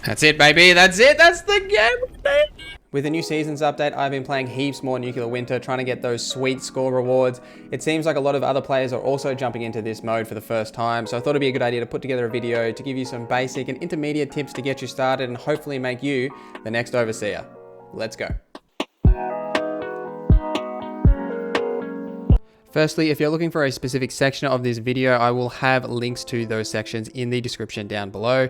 That's it, baby. That's it. That's the game. With the new seasons update, I've been playing heaps more Nuclear Winter, trying to get those sweet score rewards. It seems like a lot of other players are also jumping into this mode for the first time, so I thought it'd be a good idea to put together a video to give you some basic and intermediate tips to get you started and hopefully make you the next Overseer. Let's go. Firstly, if you're looking for a specific section of this video, I will have links to those sections in the description down below.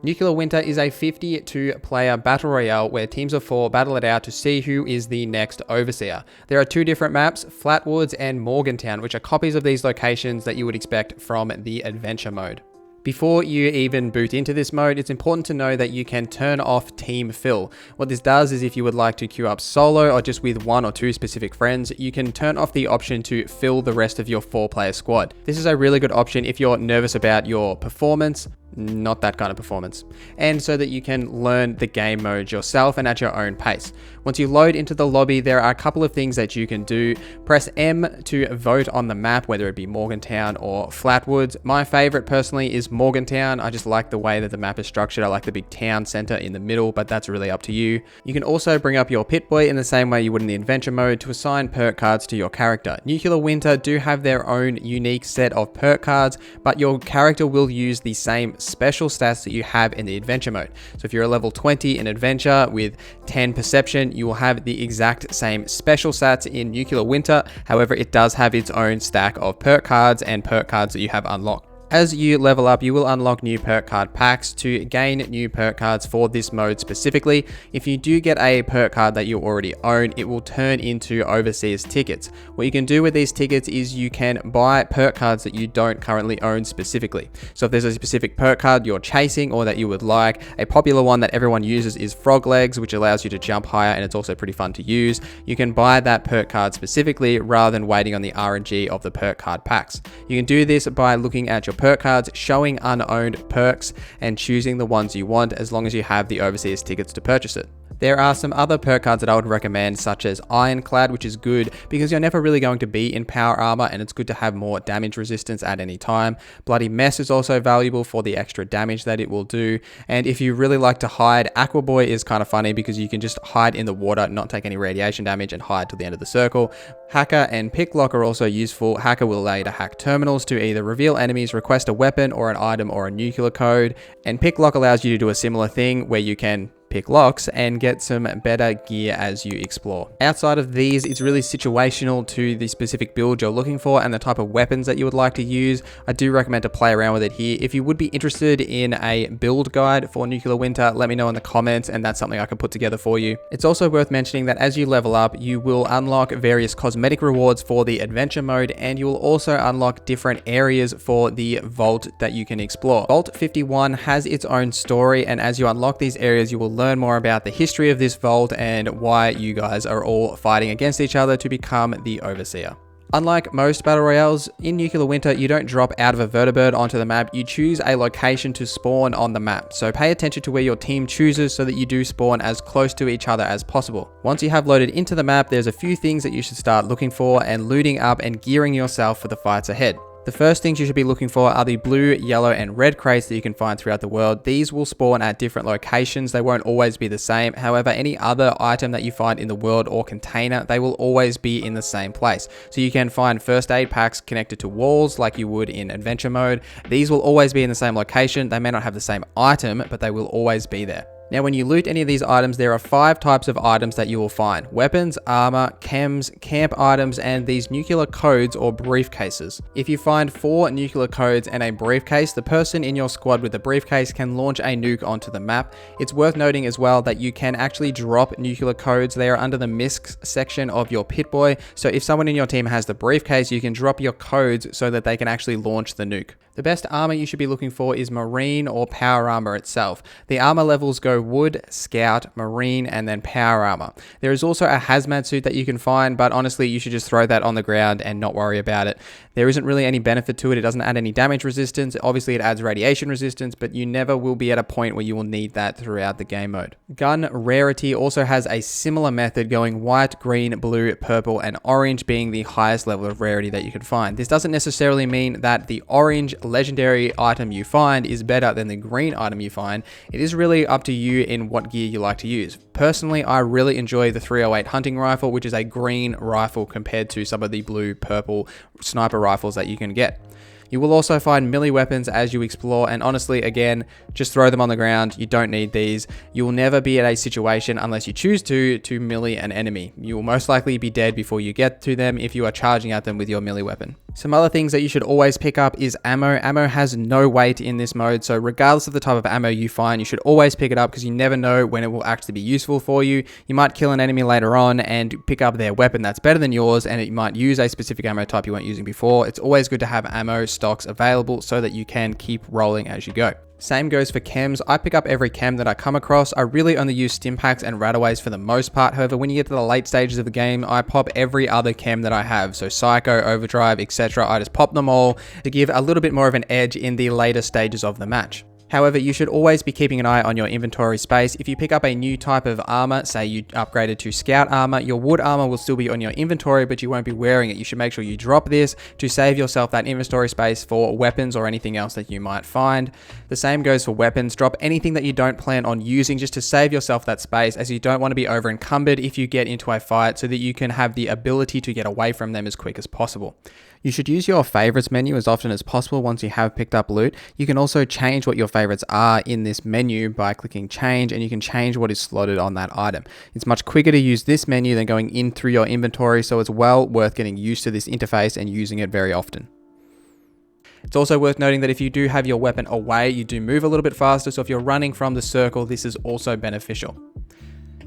Nuclear Winter is a 52-player battle royale where teams of 4 battle it out to see who is the next Overseer. There are 2 different maps, Flatwoods and Morgantown, which are copies of these locations that you would expect from the adventure mode. Before you even boot into this mode, it's important to know that you can turn off team fill. What this does is if you would like to queue up solo or just with 1 or 2 specific friends, you can turn off the option to fill the rest of your 4-player squad. This is a really good option if you're nervous about your performance, not that kind of performance, and so that you can learn the game mode yourself and at your own pace. Once you load into the lobby, there are a couple of things that you can do. Press M to vote on the map, whether it be Morgantown or Flatwoods. My favorite personally is Morgantown. I just like the way that the map is structured. I like the big town center in the middle, but that's really up to you. You can also bring up your Pit-Boy in the same way you would in the adventure mode to assign perk cards to your character. Nuclear Winter do have their own unique set of perk cards, but your character will use the same special stats that you have in the adventure mode. So if you're a level 20 in adventure with 10 perception, you will have the exact same special stats in Nuclear Winter. However, it does have its own stack of perk cards and perk cards that you have unlocked. As you level up, you will unlock new perk card packs to gain new perk cards for this mode specifically. If you do get a perk card that you already own, it will turn into Overseer's tickets. What you can do with these tickets is you can buy perk cards that you don't currently own specifically. So if there's a specific perk card you're chasing or that you would like, a popular one that everyone uses is Frog Legs, which allows you to jump higher and it's also pretty fun to use. You can buy that perk card specifically rather than waiting on the RNG of the perk card packs. You can do this by looking at your perk cards, showing unowned perks, and choosing the ones you want as long as you have the Overseer's tickets to purchase it. There are some other perk cards that I would recommend, such as Ironclad, which is good because you're never really going to be in power armor and it's good to have more damage resistance at any time. Bloody Mess is also valuable for the extra damage that it will do. And if you really like to hide, Aqua Boy is kind of funny because you can just hide in the water, not take any radiation damage, and hide till the end of the circle. Hacker and Picklock are also useful. Hacker will allow you to hack terminals to either reveal enemies, request a weapon or an item or a nuclear code. And Picklock allows you to do a similar thing where you can pick locks and get some better gear as you explore. Outside of these, it's really situational to the specific build you're looking for and the type of weapons that you would like to use. I do recommend to play around with it here. If you would be interested in a build guide for Nuclear Winter, let me know in the comments and that's something I can put together for you. It's also worth mentioning that as you level up, you will unlock various cosmetic rewards for the adventure mode and you will also unlock different areas for the vault that you can explore. Vault 51 has its own story, and as you unlock these areas, you will learn more about the history of this vault and why you guys are all fighting against each other to become the Overseer. Unlike most battle royales, in Nuclear Winter, you don't drop out of a vertibird onto the map, you choose a location to spawn on the map. So pay attention to where your team chooses so that you do spawn as close to each other as possible. Once you have loaded into the map, there's a few things that you should start looking for and looting up and gearing yourself for the fights ahead. The first things you should be looking for are the blue, yellow, and red crates that you can find throughout the world. These will spawn at different locations. They won't always be the same. However, any other item that you find in the world or container, they will always be in the same place. So you can find first aid packs connected to walls like you would in adventure mode. These will always be in the same location. They may not have the same item, but they will always be there. Now, when you loot any of these items, there are 5 types of items that you will find: weapons, armor, chems, camp items, and these nuclear codes or briefcases. If you find 4 nuclear codes and a briefcase, the person in your squad with the briefcase can launch a nuke onto the map. It's worth noting as well that you can actually drop nuclear codes. They are under the miscs section of your Pit-Boy. So if someone in your team has the briefcase, you can drop your codes so that they can actually launch the nuke. The best armor you should be looking for is marine or power armor itself. The armor levels go Wood, Scout, Marine, and then Power Armor. There is also a hazmat suit that you can find, but honestly, you should just throw that on the ground and not worry about it. There isn't really any benefit to it. It doesn't add any damage resistance. Obviously, it adds radiation resistance, but you never will be at a point where you will need that throughout the game mode. Gun rarity also has a similar method, going white, green, blue, purple, and orange being the highest level of rarity that you can find. This doesn't necessarily mean that the orange legendary item you find is better than the green item you find. It is really up to you in what gear you like to use. Personally, I really enjoy the 308 hunting rifle, which is a green rifle compared to some of the blue, purple sniper rifles that you can get. You will also find melee weapons as you explore, and honestly, again, just throw them on the ground. You don't need these. You will never be at a situation, unless you choose to melee an enemy. You will most likely be dead before you get to them if you are charging at them with your melee weapon. Some other things that you should always pick up is ammo. Ammo has no weight in this mode, so regardless of the type of ammo you find, you should always pick it up because you never know when it will actually be useful for you. You might kill an enemy later on and pick up their weapon that's better than yours, and it might use a specific ammo type you weren't using before. It's always good to have ammo stocks available so that you can keep rolling as you go. Same goes for chems. I pick up every chem that I come across. I really only use stim packs and rataways for the most part. However, when you get to the late stages of the game, I pop every other chem that I have. So Psycho, Overdrive, etc. I just pop them all to give a little bit more of an edge in the later stages of the match. However, you should always be keeping an eye on your inventory space. If you pick up a new type of armor, say you upgraded to Scout armor, your wood armor will still be on your inventory, but you won't be wearing it. You should make sure you drop this to save yourself that inventory space for weapons or anything else that you might find. The same goes for weapons. Drop anything that you don't plan on using just to save yourself that space, as you don't want to be over encumbered if you get into a fight, so that you can have the ability to get away from them as quick as possible. You should use your favorites menu as often as possible once you have picked up loot. You can also change what your favorites are in this menu by clicking change, and you can change what is slotted on that item. It's much quicker to use this menu than going in through your inventory, so it's well worth getting used to this interface and using it very often. It's also worth noting that if you do have your weapon away, you do move a little bit faster, so if you're running from the circle, this is also beneficial.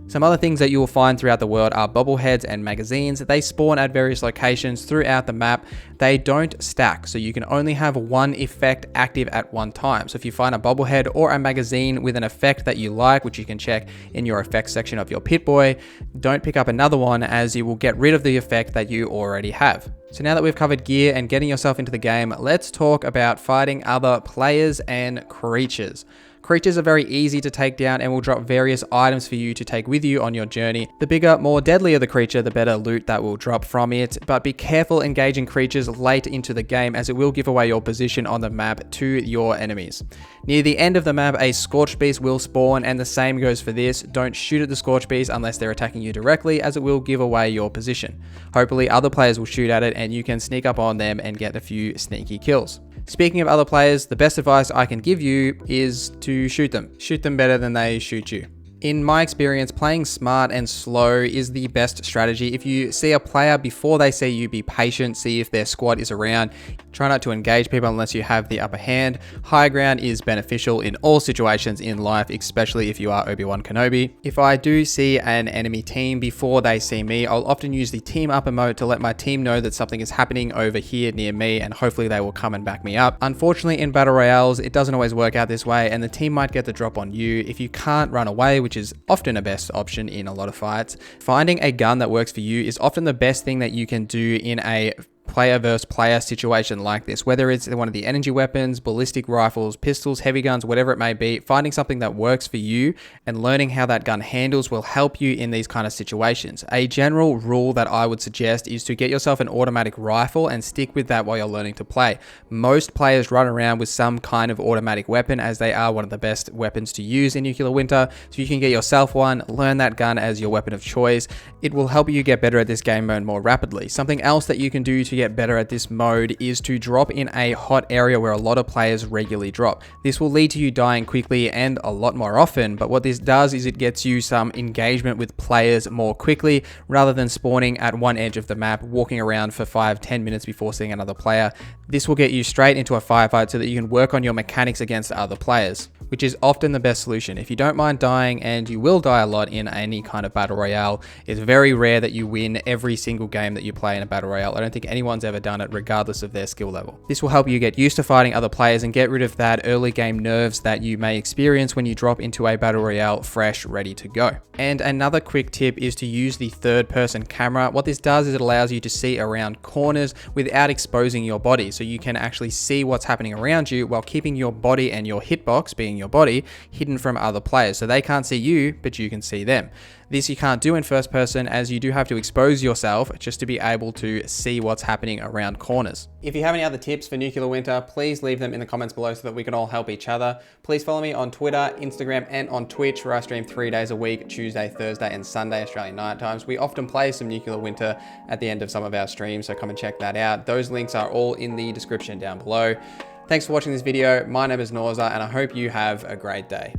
Some other things that you will find throughout the world are bobbleheads and magazines. They spawn at various locations throughout the map. They don't stack, so you can only have one effect active at one time. So if you find a bobblehead or a magazine with an effect that you like, which you can check in your effects section of your Pip-Boy, don't pick up another one, as you will get rid of the effect that you already have. So now that we've covered gear and getting yourself into the game, let's talk about fighting other players and creatures. Creatures are very easy to take down and will drop various items for you to take with you on your journey. The bigger, more deadlier the creature, the better loot that will drop from it, but be careful engaging creatures late into the game, as it will give away your position on the map to your enemies. Near the end of the map, a Scorched Beast will spawn, and the same goes for this. Don't shoot at the Scorched Beast unless they're attacking you directly, as it will give away your position. Hopefully other players will shoot at it and you can sneak up on them and get a few sneaky kills. Speaking of other players, the best advice I can give you is to shoot them. Shoot them better than they shoot you. In my experience, playing smart and slow is the best strategy. If you see a player before they see you, be patient, see if their squad is around. Try not to engage people unless you have the upper hand. High ground is beneficial in all situations in life, especially if you are Obi-Wan Kenobi. If I do see an enemy team before they see me, I'll often use the team up emote to let my team know that something is happening over here near me, and hopefully they will come and back me up. Unfortunately, in battle royales, it doesn't always work out this way, and the team might get the drop on you. If you can't run away, which is often a best option in a lot of fights, finding a gun that works for you is often the best thing that you can do in a player versus player situation like this. Whether it's one of the energy weapons, ballistic rifles, pistols, heavy guns, whatever it may be, finding something that works for you and learning how that gun handles will help you in these kind of situations. A general rule that I would suggest is to get yourself an automatic rifle and stick with that while you're learning to play. Most players run around with some kind of automatic weapon, as they are one of the best weapons to use in Nuclear Winter, so you can get yourself one, learn that gun as your weapon of choice. It will help you get better at this game mode more rapidly. Something else that you can do to get better at this mode is to drop in a hot area where a lot of players regularly drop. This will lead to you dying quickly and a lot more often, but what this does is it gets you some engagement with players more quickly, rather than spawning at one edge of the map, walking around for 5-10 minutes before seeing another player. This will get you straight into a firefight so that you can work on your mechanics against other players. which is often the best solution. If you don't mind dying, and you will die a lot in any kind of battle royale, it's very rare that you win every single game that you play in a battle royale. I don't think anyone's ever done it regardless of their skill level. This will help you get used to fighting other players and get rid of that early game nerves that you may experience when you drop into a battle royale fresh, ready to go. And another quick tip is to use the third person camera. What this does is it allows you to see around corners without exposing your body. So you can actually see what's happening around you while keeping your body and your hitbox, being your body, hidden from other players. So they can't see you, but you can see them. This you can't do in first person, as you do have to expose yourself just to be able to see what's happening around corners. If you have any other tips for Nuclear Winter, please leave them in the comments below so that we can all help each other. Please follow me on Twitter, Instagram, and on Twitch, where I stream 3 days a week, Tuesday, Thursday, and Sunday, Australian night times. We often play some Nuclear Winter at the end of some of our streams, so come and check that out. Those links are all in the description down below. Thanks for watching this video. My name is NorZZa, and I hope you have a great day.